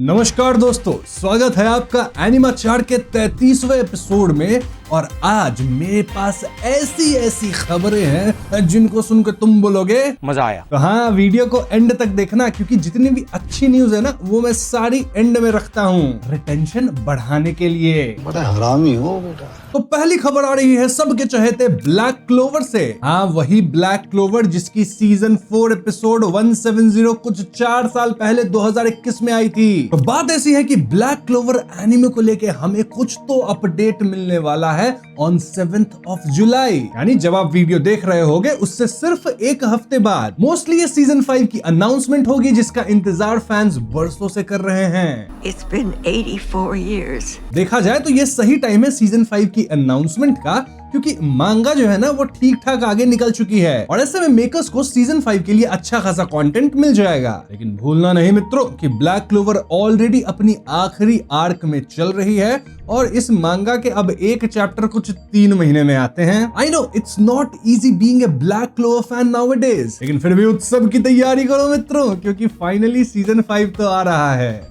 नमस्कार दोस्तों, स्वागत है आपका एनिमा चार्ट के 33वें एपिसोड में। और आज मेरे पास ऐसी ऐसी खबरें हैं जिनको सुनकर तुम बोलोगे मजा आया। तो हाँ, वीडियो को एंड तक देखना क्योंकि जितनी भी अच्छी न्यूज है ना वो मैं सारी एंड में रखता हूँ रिटेंशन बढ़ाने के लिए। बड़ा हरामी हो बेटा। तो पहली खबर आ रही है सबके चहेते ब्लैक क्लोवर से। हाँ, वही ब्लैक क्लोवर जिसकी सीजन 4 एपिसोड 170 कुछ 4 साल पहले 2021 में आई थी। तो बात ऐसी है कि ब्लैक क्लोवर एनिमे को लेके हमें कुछ तो अपडेट मिलने वाला है ऑन 7th of जुलाई, यानी जब आप वीडियो देख रहे होगे उससे सिर्फ एक हफ्ते बाद मोस्टली ये सीजन 5 की अनाउंसमेंट होगी जिसका इंतजार फैंस बरसों से कर रहे हैं। It's been 84 years. देखा जाए तो ये सही टाइम है सीजन 5 की अनाउंसमेंट का, क्योंकि मांगा जो है ना वो ठीक ठाक आगे निकल चुकी है और ऐसे में मेकर्स को सीजन 5 के लिए अच्छा खासा कंटेंट मिल जाएगा। लेकिन भूलना नहीं मित्रों कि ब्लैक क्लोवर ऑलरेडी अपनी आखिरी आर्क में चल रही है और इस मांगा के अब एक चैप्टर कुछ 3 महीने में आते हैं। I know it's not easy being a black clover fan nowadays, लेकिन फिर भी उत्सव की तैयारी करो मित्रों, क्योंकि फाइनली सीजन 5 तो आ रहा है।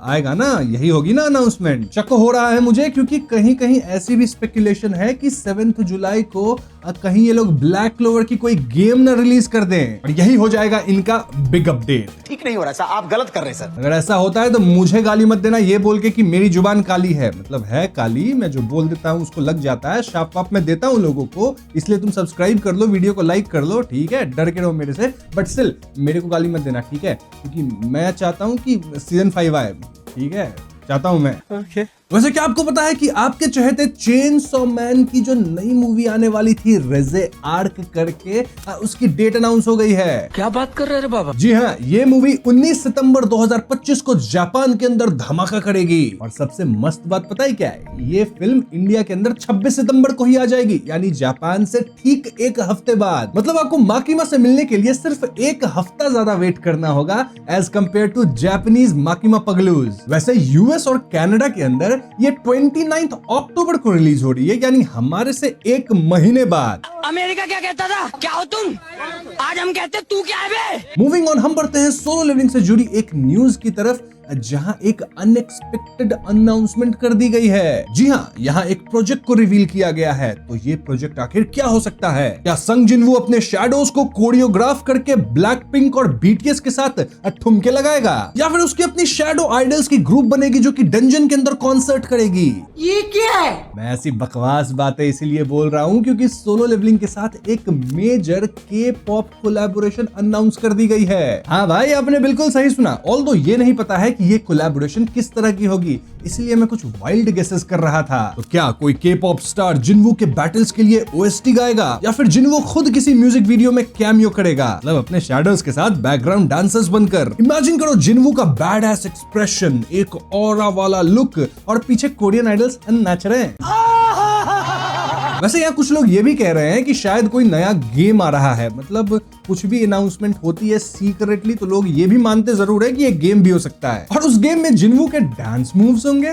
आएगा ना, यही होगी ना अनाउंसमेंट। शक हो रहा है मुझे क्योंकि कहीं कहीं ऐसी भी स्पेकुलेशन है कि 7th जुलाई को कहीं ये लोग ब्लैक क्लोवर की कोई गेम ना रिलीज कर दें और यही हो जाएगा इनका बिग अपडेट। ठीक नहीं हो रहा सर, आप गलत कर रहे हैं सर। अगर ऐसा होता है तो मुझे गाली मत देना ये बोल के कि मेरी जुबान काली है, मतलब है काली, मैं जो बोल देता हूँ उसको लग जाता है, शाप वाप मैं देता हूँ लोगों को, इसलिए तुम सब्सक्राइब कर लो, वीडियो को लाइक कर लो, ठीक है, डर के रहो मेरे से, बट स्टिल मेरे को गाली मत देना, ठीक है, क्योंकि मैं चाहता हूँ कि सीजन 5 आए, ठीक है, चाहता हूं मैं। Okay. वैसे क्या आपको पता है कि आपके चहेते चेनसॉ मैन की जो नई मूवी आने वाली थी रेजे आर्क करके, उसकी डेट अनाउंस हो गई है। क्या बात कर रहे हैं बाबा? जी हाँ, ये मूवी 19 सितंबर 2025 को जापान के अंदर धमाका करेगी। और सबसे मस्त बात पता है क्या है, ये फिल्म इंडिया के अंदर 26 सितंबर को ही आ जाएगी, यानी जापान से ठीक एक हफ्ते बाद। मतलब आपको माकिमा से मिलने के लिए सिर्फ एक हफ्ता ज्यादा वेट करना होगा एज कम्पेयर टू जापानीज माकिमा पगलूज। वैसे यूएस और कनाडा के अंदर ये 29 अक्टूबर को रिलीज हो रही है, यानी हमारे से एक महीने बाद। अमेरिका क्या कहता था, क्या हो तुम? आज हम कहते तू क्या है बे? मूविंग ऑन, हम बढ़ते हैं सोलो लिविंग से जुड़ी एक न्यूज की तरफ जहां एक अनएक्सपेक्टेड अनाउंसमेंट कर दी गई है। जी हाँ, यहाँ एक प्रोजेक्ट को रिवील किया गया है। तो ये प्रोजेक्ट आखिर क्या हो सकता है? क्या संग जिनवू अपने शैडोज को कोरियोग्राफ करके ब्लैक पिंक और बीटीएस के साथ ठुमके लगाएगा, या फिर उसकी अपनी शैडो आइडल्स की ग्रुप बनेगी जो कि डंजन के अंदर कॉन्सर्ट करेगी? ये क्या है? मैं ऐसी बकवास बातें इसीलिए बोल रहा हूँ क्योंकि सोलो लेवलिंग के साथ एक मेजर के पॉप कोलैबोरेशन अनाउंस कर दी गई है। हाँ भाई, आपने बिल्कुल सही सुना। ऑल्दो ये नहीं पता है कि ये कोलैबोरेशन किस तरह की होगी, इसलिए मैं कुछ वाइल्ड गेसेस कर रहा था। तो क्या कोई के पॉप स्टार जिनवू के बैटल्स के लिए ओएसटी गाएगा, या फिर जिनवू खुद किसी म्यूजिक वीडियो में कैमियो करेगा, मतलब अपने शैडोज के साथ बैकग्राउंड डांसर्स बनकर? इमेजिन करो जिनवू का बैड एस एक्सप्रेशन, एक ऑरा वाला लुक और पीछे कोरियन आइडल्स नाच रहे हैं। वैसे यहाँ कुछ लोग ये भी कह रहे हैं कि शायद कोई नया गेम आ रहा है। मतलब कुछ भी अनाउंसमेंट होती है सीक्रेटली तो लोग ये भी मानते जरूर है कि ये गेम भी हो सकता है और उस गेम में जिनवू के डांस मूव्स होंगे।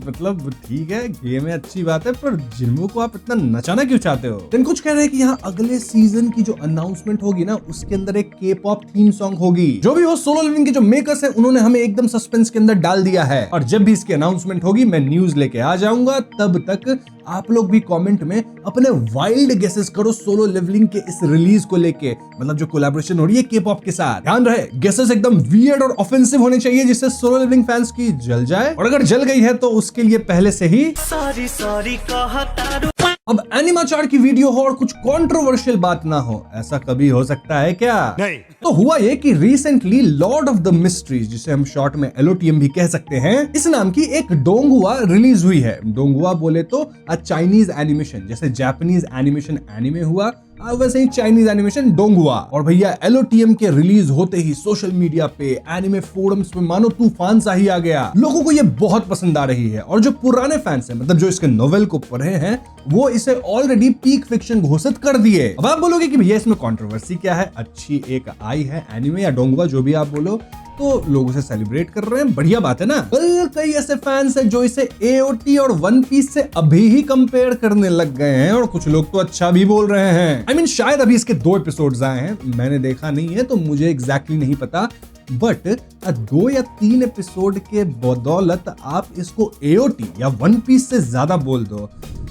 मतलब ठीक है, गेम है, अच्छी बात है, पर जिनवू को आप इतना नचाना क्यों चाहते हो? देन कुछ कह रहे हैं कि यहाँ अगले सीजन की जो अनाउंसमेंट होगी ना उसके अंदर एक के पॉप थीम सॉन्ग होगी। जो भी हो, सोलो लिविंग के जो मेकर्स है उन्होंने हमें एकदम सस्पेंस के अंदर डाल दिया है और जब भी इसकी अनाउंसमेंट होगी मैं न्यूज लेके आ जाऊंगा। तब तक आप लोग भी कमेंट में अपने वाइल्ड गेसेस करो सोलो लेवलिंग के इस रिलीज को लेके, मतलब जो कोलैबोरेशन हो रही है के पॉप के साथ। ध्यान रहे, गेसेस एकदम वियर्ड और ऑफेंसिव होने चाहिए जिससे सोलो लेवलिंग फैंस की जल जाए, और अगर जल गई है तो उसके लिए पहले से ही सॉरी कहता। अब एनिमा चार्ट की वीडियो हो और कुछ कंट्रोवर्शियल बात ना हो, ऐसा कभी हो सकता है क्या? नहीं। तो हुआ ये कि recently Lord of the mysteries, जिसे हम शॉर्ट में LOTM भी कह सकते हैं, इस नाम की एक डोंगुआ रिलीज हुई है। डोंगुआ बोले तो चाइनीज एनिमेशन, जैसे जापानीज एनिमेशन एनिमे हुआ, वैसे ही चाइनीज एनिमेशन डोंगुआ। और भैया LOTM के रिलीज होते ही सोशल मीडिया पे, एनिमे फोरम्स पे मानो तूफान सा ही आ गया। लोगों को ये बहुत पसंद आ रही है और जो पुराने फैंस हैं, मतलब जो इसके नोवेल को पढ़े हैं, वो इसे ऑलरेडी पीक फिक्शन घोषित कर दिए। अब आप बोलोगे कि भैया इसमें कंट्रोवर्सी क्या है? अच्छी एक आई है एनिमे या डोंगुआ, जो भी आप बोलो, तो लोग उसे सेलिब्रेट कर रहे हैं, बढ़िया बात है ना। कई ऐसे फैंस हैं जो इसे AOT और वन पीस से अभी ही कंपेयर करने लग गए हैं और कुछ लोग तो अच्छा भी बोल रहे हैं। I mean, शायद अभी इसके 2 एपिसोड्स आए हैं, मैंने देखा नहीं है तो मुझे एग्जैक्टली नहीं पता, बट 2 या 3 एपिसोड के बदौलत आप इसको AOT या वन पीस से ज्यादा बोल दो,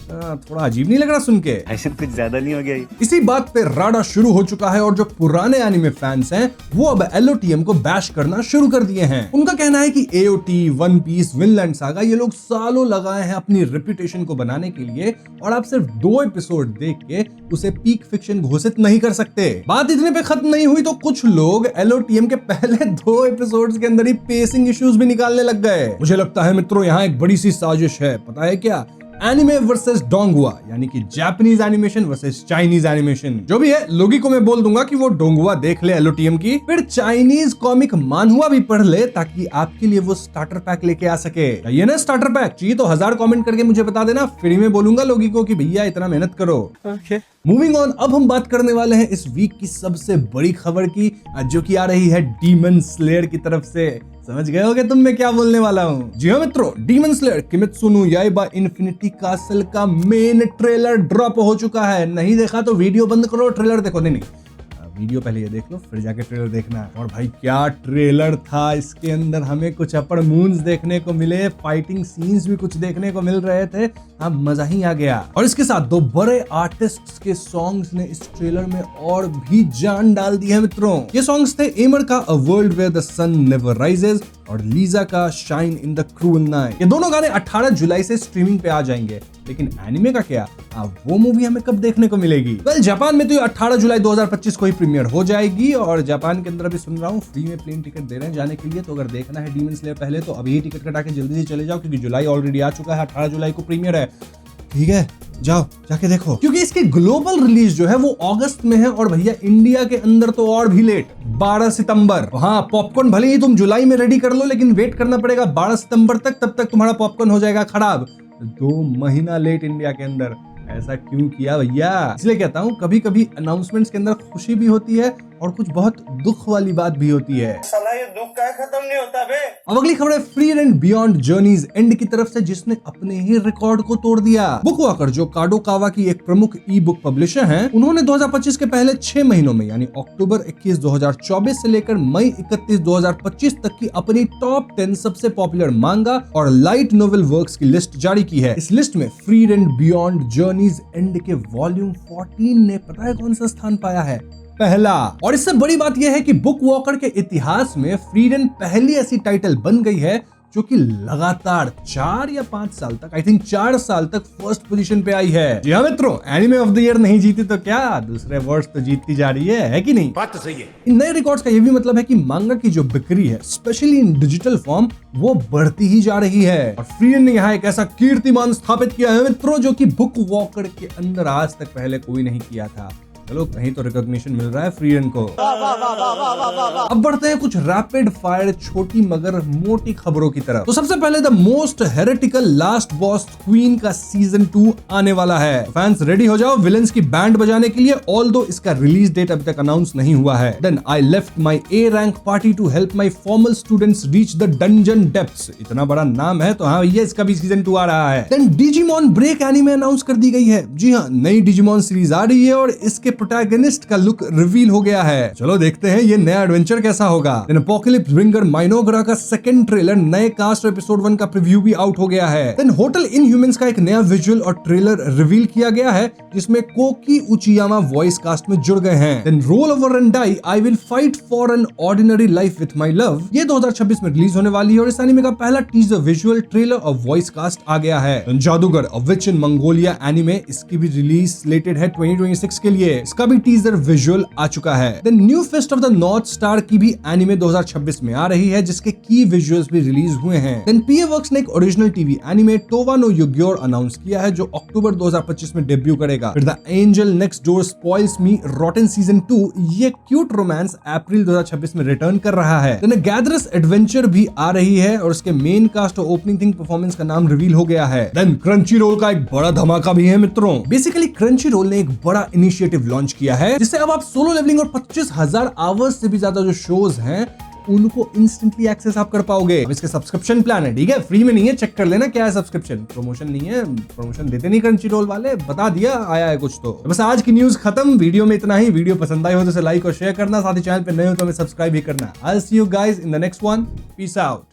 थोड़ा अजीब नहीं लग रहा सुन के? ऐसे कुछ ज्यादा नहीं हो गया? इसी बात पे राडा शुरू हो चुका है और जो पुराने एनिमे फैंस हैं वो अब LOTM को बैश करना शुरू कर दिए हैं। उनका कहना है कि AOT, One Piece, Vinland Saga ये लोग सालों लगाए हैं अपनी रेपुटेशन को बनाने के लिए और आप सिर्फ 2 एपिसोड देख के उसे पीक फिक्शन घोषित नहीं कर सकते। बात इतने पे खत्म नहीं हुई तो कुछ लोग LOTM के पहले 2 एपिसोड्स के अंदर ही पेसिंग इश्यूज भी निकालने लग गए। मुझे लगता है मित्रों यहाँ एक बड़ी सी साजिश है, पता है क्या? एनिमे वर्सेस डोंगुआ, यानी कि Japanese animation versus Chinese animation. जो भी है, लोगी को मैं बोल दूंगा कि वो डोंगुआ देख ले LOTM की, फिर चाइनीज कॉमिक मानहुआ भी पढ़ ले ताकि आपके लिए वो स्टार्टर पैक लेके आ सके। ये ना स्टार्टर पैक चाहिए तो 1000 कमेंट करके मुझे बता देना, फ्री में बोलूंगा लोगी को कि भैया इतना मेहनत करो। मूविंग ऑन, अब हम बात करने वाले हैं इस वीक की सबसे बड़ी खबर की, जो कि आ रही है डीमन स्लेयर की तरफ से। समझ गए होगे तुम मैं क्या बोलने वाला हूँ? जी हाँ मित्रों, Demon Slayer Kimetsu no Yaiba Infinity Castle का मेन ट्रेलर ड्रॉप हो चुका है। नहीं देखा तो वीडियो बंद करो, ट्रेलर देखो। नहीं वीडियो पहले ये देख लो, फिर जाके ट्रेलर देखना। और भाई क्या ट्रेलर था, इसके अंदर हमें कुछ अपर मून्स देखने को मिले, फाइटिंग सीन्स भी कुछ देखने को मिल रहे थे, अब मजा ही आ गया। और इसके साथ 2 बड़े आर्टिस्ट्स के सॉन्ग्स ने इस ट्रेलर में और भी जान डाल दी है मित्रों। ये सॉन्ग्स थे एमर का a world where the sun never rises और लीजा का shine in the cruel night. ये दोनों गाने 18 जुलाई से स्ट्रीमिंग पे आ जाएंगे, लेकिन एनिमे का क्या? वो मूवी हमें कब देखने को मिलेगी? वेल, जापान में तो ये 18 जुलाई 2025 को ही प्रीमियर हो जाएगी और जापान के अंदर अभी सुन रहा हूँ फ्री में प्लेन टिकट दे रहे हैं जाने के लिए। तो अगर देखना है डीमन स्लेयर पहले तो अभी टिकट कटा के जल्दी से चले जाओ, क्योंकि जुलाई ऑलरेडी आ चुका है, 18 जुलाई को प्रीमियर है। ठीक है, जाओ जाके देखो, क्योंकि इसकी ग्लोबल रिलीज जो है वो अगस्त में है और भैया इंडिया के अंदर तो और भी लेट, 12 सितंबर। हाँ, पॉपकॉर्न भले ही तुम जुलाई में रेडी कर लो, लेकिन वेट करना पड़ेगा 12 सितंबर तक, तब तक तुम्हारा पॉपकॉर्न हो जाएगा खराब। 2 महीना लेट इंडिया के अंदर। ऐसा क्यों किया भैया? इसलिए कहता हूँ कभी कभी अनाउंसमेंट्स के अंदर खुशी भी होती है और कुछ बहुत दुख वाली बात भी होती है। साला ये दुख का खत्म नहीं होता बे। अब अगली खबर है free run beyond journeys and की तरफ से, जिसने अपने ही रिकॉर्ड को तोड़ दिया। बुक वॉकर जो काडोकावा की एक प्रमुख ई बुक पब्लिशर हैं, उन्होंने 2025 के पहले 6 महीनों में यानी अक्टूबर 21, 2024 से लेकर मई 31, 2025 तक की अपनी टॉप 10 सबसे पॉपुलर मांगा और लाइट नोवेल वर्क्स की लिस्ट जारी की है। इस लिस्ट में free run beyond journeys and के वॉल्यूम 14 ने पता है कौन सा स्थान पाया है? पहला। और इससे बड़ी बात यह है कि बुक वॉकर के इतिहास में फ्री रन पहली ऐसी टाइटल बन गई है जो कि लगातार 4 या 5 साल तक, आई थिंक 4 साल तक फर्स्ट पोजीशन पे आई है। जी हाँ मित्रों, एनिमे ऑफ द ईयर नहीं जीती तो क्या, दूसरे वर्ष तो जीतती जा रही है कि नहीं? बात तो सही है। इन नए रिकॉर्ड्स का ये भी मतलब है कि मांगा की जो बिक्री है, स्पेशली इन डिजिटल फॉर्म, वो बढ़ती ही जा रही है। और फ्री रन ने यहाँ एक ऐसा कीर्तिमान स्थापित किया है मित्रों, जो कि बुक वॉकर के अंदर आज तक पहले कोई नहीं किया था। चलो कहीं तो रिकॉग्निशन मिल रहा है फ्री रन को। अब बढ़ते हैं कुछ रैपिड फायर छोटी मगर मोटी खबरों की तरफ। तो सबसे पहले the most heretical last boss queen का सीजन 2 आने वाला है। फैंस रेडी हो जाओ विलेंस की बैंड बजाने के लिए, ऑल्दो इसका रिलीज डेट अभी तक अनाउंस नहीं हुआ है। Then I left my A rank party to help my formal students reach the dungeon depths. इतना बड़ा नाम है तो हाँ भैया, इसका भी सीजन 2 आ रहा है। Then Digimon break anime announce कर दी गई है। जी हाँ, नई डिजिमॉन सीरीज आ रही है और इसके प्रोटैगनिस्ट का लुक रिवील हो गया है। चलो देखते हैं ये नया एडवेंचर कैसा होगा। देन अपोकलिप्स ब्रिंगर माइनोग्रा का सेकंड ट्रेलर, नए कास्ट और एपिसोड 1 का प्रीव्यू भी आउट हो गया है। देन होटल इनह्यूमंस का एक नया विजुअल और ट्रेलर रिवील किया गया है, जिसमें कोकी उचियामा वॉइस कास्ट में जुड़ गए हैं। Then roll over and die, I will fight for an ordinary life with my love, ये 2026 में रिलीज होने वाली है और इस एनीमे का पहला टीजर, विजुअल ट्रेलर और वॉइस कास्ट आ गया है। जादूगर अ विच इन मंगोलिया एनीमे, इसकी भी रिलीज स्लेटेड है 2026 के लिए। इसका भी टीजर विजुअल आ चुका है। Then new fist of the north star की भी एनीमे 2026 में आ रही है, जिसके की विजुअल्स भी रिलीज हुए हैं। देन PA वर्क्स ने एक original TV anime Towa no Yugure announce किया है, जो अक्टूबर 2025 में डेब्यू करेगा। फिर the Angel Next Door Spoils Me Rotten season 2, ये क्यूट रोमांस अप्रैल 2026 में रिटर्न कर रहा है। देन गैदरस एडवेंचर भी आ रही है और उसके मेन कास्ट और ओपनिंग थिंग परफॉर्मेंस का नाम रिवील हो गया है। देन क्रंची रोल का एक बड़ा धमाका भी है मित्रों। बेसिकली क्रंची रोल ने एक बड़ा इनिशिएटिव लॉन्च किया है, जिससे अब आप सोलो लेवलिंग और 25,000 आवर्स से भी ज्यादा जो शोज हैं उनको इंस्टेंटली एक्सेस आप कर पाओगे। अब इसके सब्सक्रिप्शन प्लान है, ठीक है, फ्री में नहीं है, चेक कर लेना क्या है सब्सक्रिप्शन, प्रमोशन नहीं है, प्रमोशन देते नहीं क्रंचीरोल वाले, बता दिया आया है कुछ तो। बस आज की न्यूज खत्म, वीडियो में इतना ही। वीडियो पसंद आई हो तो इसे लाइक और शेयर करना, साथ ही चैनल पे नए हो तो हमें सब्सक्राइब भी करना। I will see you guys in the next one, peace out.